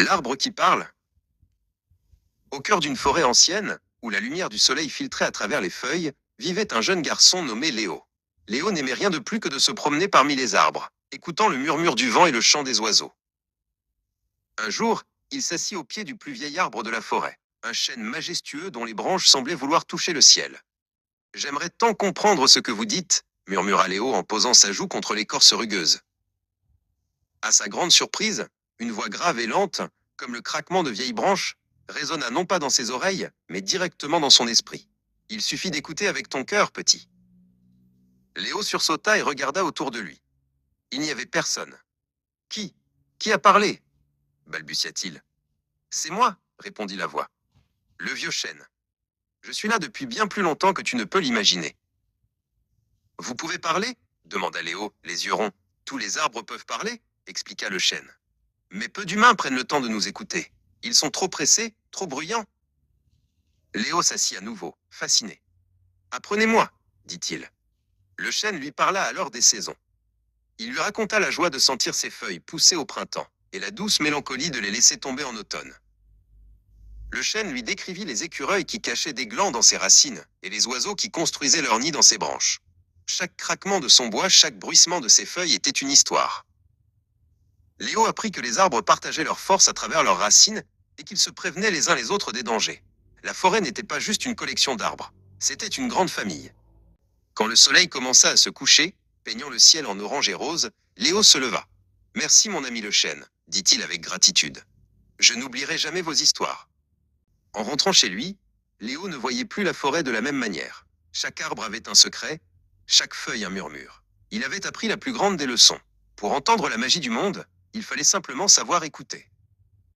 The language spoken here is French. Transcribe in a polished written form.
L'arbre qui parle. Au cœur d'une forêt ancienne, où la lumière du soleil filtrait à travers les feuilles, vivait un jeune garçon nommé Léo. Léo n'aimait rien de plus que de se promener parmi les arbres, écoutant le murmure du vent et le chant des oiseaux. Un jour, il s'assit au pied du plus vieil arbre de la forêt, un chêne majestueux dont les branches semblaient vouloir toucher le ciel. « J'aimerais tant comprendre ce que vous dites, » murmura Léo en posant sa joue contre l'écorce rugueuse. À sa grande surprise, une voix grave et lente, comme le craquement de vieilles branches, résonna non pas dans ses oreilles, mais directement dans son esprit. « Il suffit d'écouter avec ton cœur, petit. » Léo sursauta et regarda autour de lui. Il n'y avait personne. « Qui a parlé ?» balbutia-t-il. « C'est moi, » répondit la voix. « Le vieux chêne. Je suis là depuis bien plus longtemps que tu ne peux l'imaginer. »« Vous pouvez parler ?» demanda Léo, les yeux ronds. « Tous les arbres peuvent parler ?» expliqua le chêne. « Mais peu d'humains prennent le temps de nous écouter. Ils sont trop pressés, trop bruyants. » Léo s'assit à nouveau, fasciné. « Apprenez-moi, dit-il. » Le chêne lui parla alors des saisons. Il lui raconta la joie de sentir ses feuilles pousser au printemps, et la douce mélancolie de les laisser tomber en automne. Le chêne lui décrivit les écureuils qui cachaient des glands dans ses racines, et les oiseaux qui construisaient leur nid dans ses branches. Chaque craquement de son bois, chaque bruissement de ses feuilles était une histoire. Léo apprit que les arbres partageaient leur force à travers leurs racines, et qu'ils se prévenaient les uns les autres des dangers. La forêt n'était pas juste une collection d'arbres, c'était une grande famille. Quand le soleil commença à se coucher, peignant le ciel en orange et rose, Léo se leva. « Merci mon ami le chêne, dit-il avec gratitude. Je n'oublierai jamais vos histoires. » En rentrant chez lui, Léo ne voyait plus la forêt de la même manière. Chaque arbre avait un secret, chaque feuille un murmure. Il avait appris la plus grande des leçons. Pour entendre la magie du monde, il fallait simplement savoir écouter.